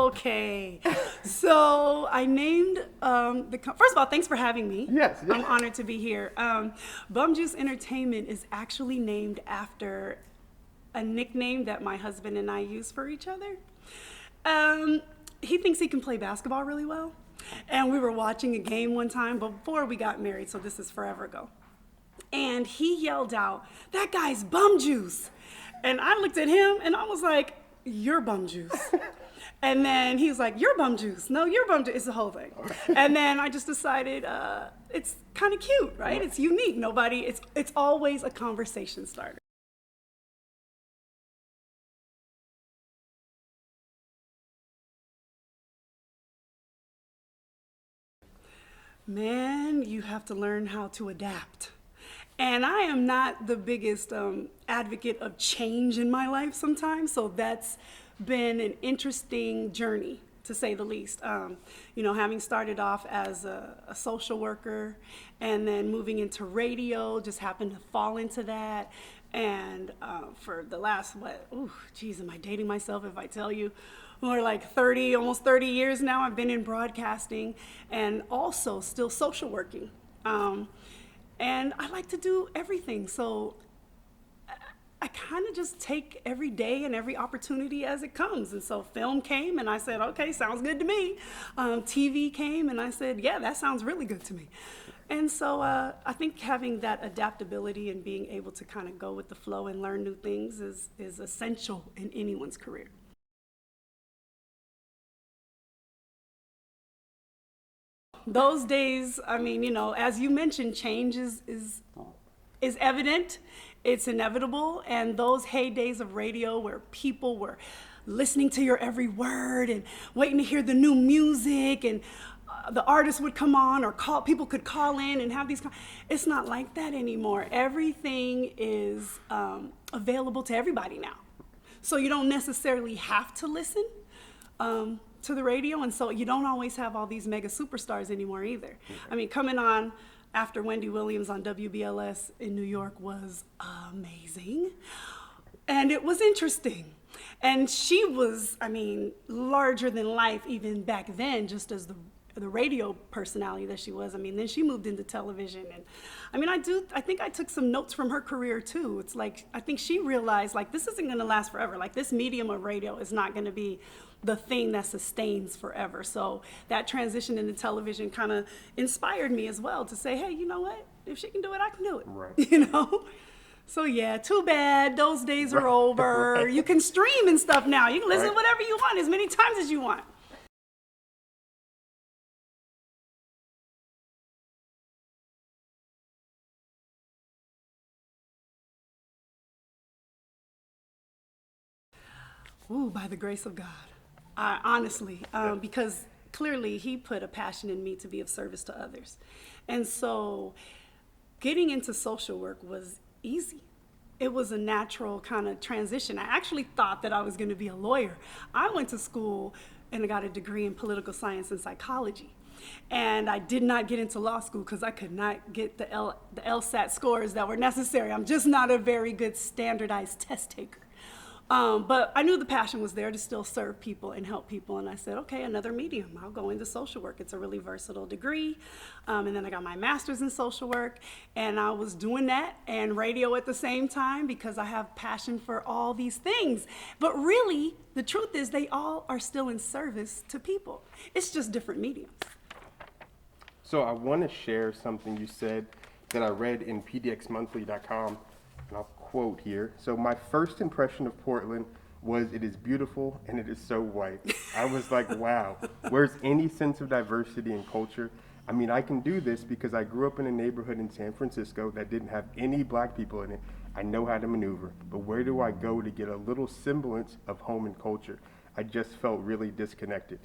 Okay. So I named first of all, thanks for having me. Yes. I'm honored to be here. Bum Juice Entertainment is actually named after a nickname that my husband and I use for each other. He thinks he can play basketball really well. And we were watching a game one time before we got married, so this is forever ago. And he yelled out, "That guy's Bum Juice." And I looked at him and I was like, "You're Bum Juice." And then he was like, "You're Bum Juice." No, you're Bum Juice. It's the whole thing. And then I just decided it's kind of cute, right? It's unique. It's always a conversation starter. Man, you have to learn how to adapt. And I am not the biggest advocate of change in my life sometimes, so that's been an interesting journey, to say the least. Having started off as a social worker and then moving into radio, just happened to fall into that. And for the last, am I dating myself if I tell you? More like 30, almost 30 years now, I've been in broadcasting and also still social working. And I like to do everything. So I kind of just take every day and every opportunity as it comes. And so film came and I said, okay, sounds good to me. TV came and I said, yeah, that sounds really good to me. And so I think having that adaptability and being able to kind of go with the flow and learn new things is essential in anyone's career. Those days, as you mentioned, change is evident, it's inevitable, and those heydays of radio where people were listening to your every word and waiting to hear the new music, and the artist would come on or people could call in and have these. It's not like that anymore. Everything is available to everybody now, so you don't necessarily have to listen to the radio, and so you don't always have all these mega superstars anymore either. I mean, coming on after Wendy Williams on WBLS in New York was amazing, and it was interesting. And she was, larger than life even back then, just as the radio personality that she was. Then she moved into television, and I think I took some notes from her career too. It's like, I think she realized, like, this isn't gonna last forever. Like, this medium of radio is not gonna be the thing that sustains forever. So that transition into television kind of inspired me as well to say, hey, you know what? If she can do it, I can do it. Right. So yeah, too bad. Those days are over. Right. You can stream and stuff now. You can listen to Right. whatever you want, as many times as you want. Ooh, by the grace of God. Honestly, because clearly he put a passion in me to be of service to others. And so getting into social work was easy. It was a natural kind of transition. I actually thought that I was going to be a lawyer. I went to school and I got a degree in political science and psychology. And I did not get into law school because I could not get the LSAT scores that were necessary. I'm just not a very good standardized test taker. But I knew the passion was there to still serve people and help people. And I said, okay, another medium. I'll go into social work. It's a really versatile degree. And then I got my master's in social work. And I was doing that and radio at the same time because I have passion for all these things. But really, the truth is they all are still in service to people. It's just different mediums. So I want to share something you said that I read in pdxmonthly.com, and I'll quote here. So my first impression of Portland was, it is beautiful and it is so white. I was like, wow, where's any sense of diversity and culture? I can do this because I grew up in a neighborhood in San Francisco that didn't have any black people in it. I know how to maneuver, but where do I go to get a little semblance of home and culture? I just felt really disconnected.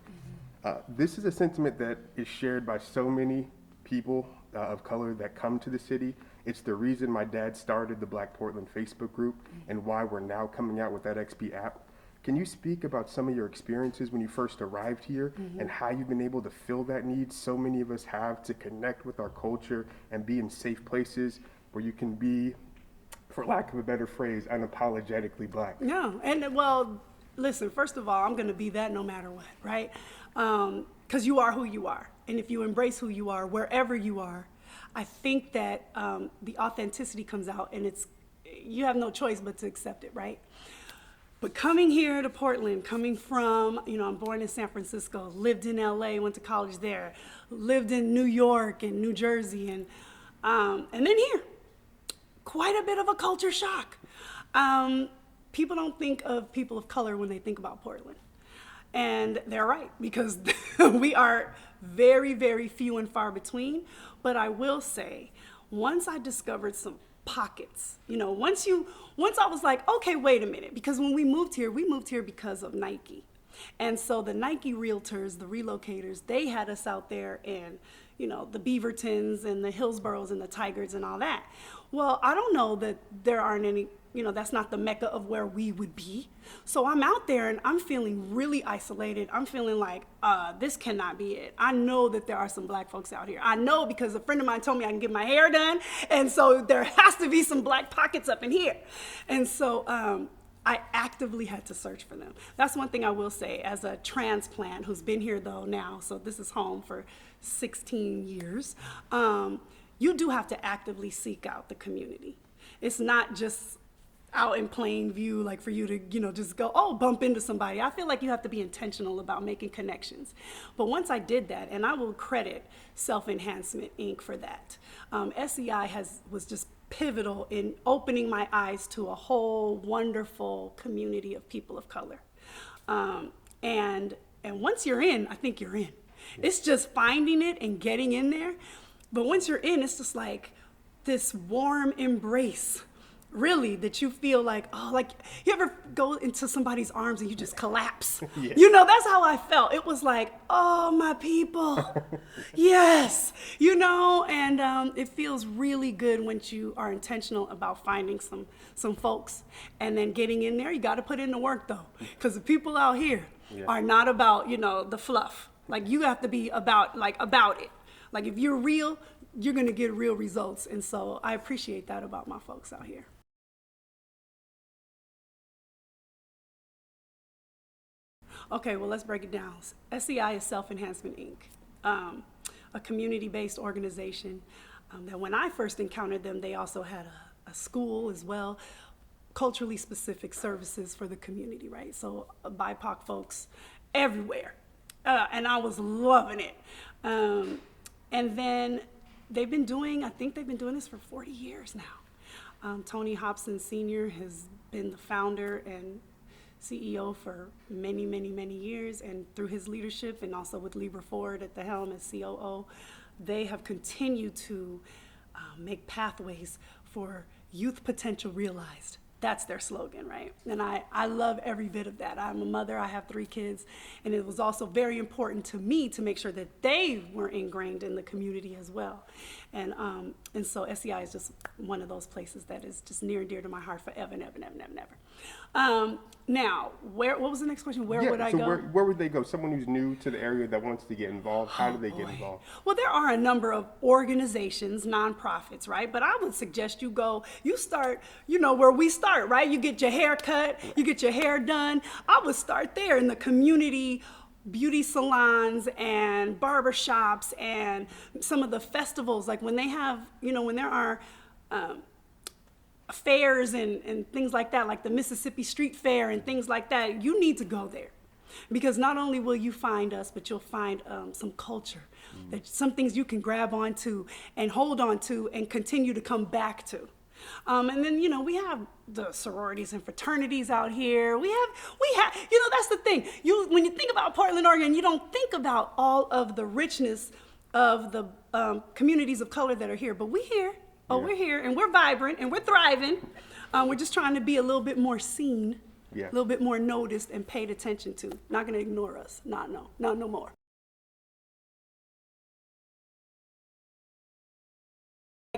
This is a sentiment that is shared by so many people of color that come to the city. It's the reason my dad started the Black Portland Facebook group and why we're now coming out with that XP app. Can you speak about some of your experiences when you first arrived here and how you've been able to fill that need so many of us have to connect with our culture and be in safe places where you can be, for lack of a better phrase, unapologetically black? No, and well, listen, first of all, I'm going to be that no matter what, right? Because you are who you are. And if you embrace who you are, wherever you are, I think that the authenticity comes out, and you have no choice but to accept it, right? But coming here to Portland, coming from, I'm born in San Francisco, lived in LA, went to college there, lived in New York and New Jersey, and then here, quite a bit of a culture shock. People don't think of people of color when they think about Portland. And they're right, because we are very, very few and far between. But I will say, once I discovered some pockets, once I was like, okay, wait a minute, because when we moved here because of Nike. And so the Nike realtors, the relocators, they had us out there in, the Beavertons and the Hillsboroughs and the Tigers and all that. Well, I don't know that there aren't any, that's not the mecca of where we would be. So I'm out there and I'm feeling really isolated. I'm feeling like, this cannot be it. I know that there are some black folks out here. I know because a friend of mine told me I can get my hair done. And so there has to be some black pockets up in here. And so I actively had to search for them. That's one thing I will say as a transplant who's been here though now, so this is home for 16 years. You do have to actively seek out the community. It's not just out in plain view, like for you to, just go, bump into somebody. I feel like you have to be intentional about making connections. But once I did that, and I will credit Self Enhancement Inc. for that. SEI was just pivotal in opening my eyes to a whole wonderful community of people of color. And once you're in, I think you're in. It's just finding it and getting in there. But once you're in, it's just like this warm embrace, really, that you feel like, like you ever go into somebody's arms and you just collapse? Yeah. That's how I felt. It was like, oh, my people. Yes. And it feels really good once you are intentional about finding some folks and then getting in there. You got to put in the work, though, because the people out here are not about, the fluff. Like, you have to be about it. Like, if you're real, you're going to get real results. And so I appreciate that about my folks out here. Okay, well, let's break it down. SEI is Self Enhancement Inc., a community-based organization that when I first encountered them, they also had a school as well, culturally specific services for the community, right? So BIPOC folks everywhere. And I was loving it. And then I think they've been doing this for 40 years now. Tony Hobson Sr. has been the founder and CEO for many, many, many years, and through his leadership and also with Libra Ford at the helm as COO, they have continued to make pathways for youth potential realized. That's their slogan, right? And I love every bit of that. I'm a mother, I have 3 kids, and it was also very important to me to make sure that they were ingrained in the community as well. And so SEI is just one of those places that is just near and dear to my heart forever and ever and ever and ever and ever. Now, what was the next question? Where would I go? Where would they go? Someone who's new to the area that wants to get involved, how do they get involved? Well, there are a number of organizations, nonprofits, right? But I would suggest you start, where we start, right? You get your hair cut, you get your hair done. I would start there in the community beauty salons and barbershops and some of the festivals, like when they have, when there are fairs and things like that, like the Mississippi Street Fair and things like that, you need to go there. Because not only will you find us, but you'll find some culture, that some things you can grab onto and hold on to and continue to come back to. And then, we have the sororities and fraternities out here. We have, that's the thing. When you think about Portland, Oregon, you don't think about all of the richness of the communities of color that are here, but we're here. We're here, and we're vibrant, and we're thriving. We're just trying to be a little bit more seen, a little bit more noticed and paid attention to. Not going to ignore us. Not no more.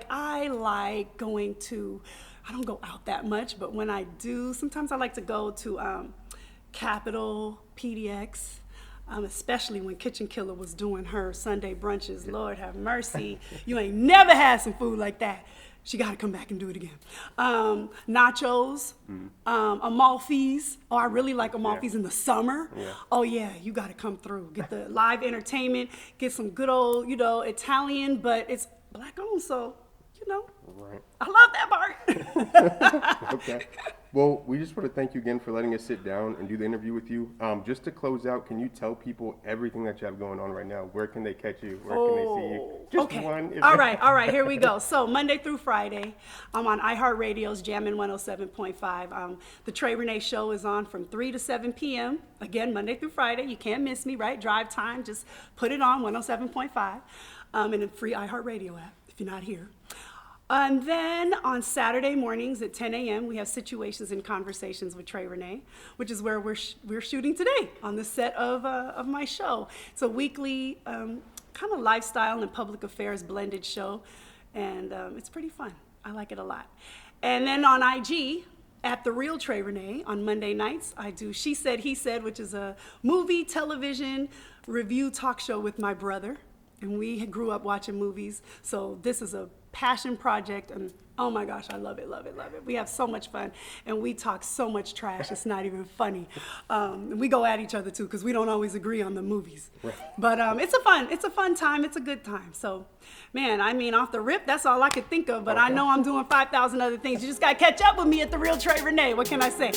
I like going to, I don't go out that much, but when I do, sometimes I like to go to Capitol, PDX, especially when Kitchen Killer was doing her Sunday brunches. Lord have mercy. You ain't never had some food like that. She got to come back and do it again. Nachos, Amalfi's. Oh, I really like Amalfi's in the summer. Yeah. Oh yeah, you got to come through. Get the live entertainment. Get some good old, Italian, but it's Black owned, so Right. I love that part. Okay. Well, we just want to thank you again for letting us sit down and do the interview with you. Just to close out, can you tell people everything that you have going on right now? Where can they catch you? Where can they see you? Just Okay. one. All right, here we go. So Monday through Friday, I'm on iHeartRadio's Jammin' 107.5. The Trey Renee Show is on from 3 to 7 p.m. Again, Monday through Friday. You can't miss me, right? Drive time, just put it on 107.5 and a free iHeartRadio app if you're not here. And then on Saturday mornings at 10 a.m., we have Situations and Conversations with Trey Renee, which is where we're shooting today on the set of my show. It's a weekly kind of lifestyle and public affairs blended show, and it's pretty fun. I like it a lot. And then on IG, at The Real Trey Renee, on Monday nights, I do She Said, He Said, which is a movie, television, review talk show with my brother. And we grew up watching movies, so this is a passion project, and oh my gosh, I love it, love it, love it. We have so much fun, and we talk so much trash, it's not even funny. And we go at each other too, because we don't always agree on the movies. Right. But it's a fun time, it's a good time. So, man, I mean, off the rip, that's all I could think of, but I know I'm doing 5,000 other things. You just gotta catch up with me at The Real Trey Renee, what can I say?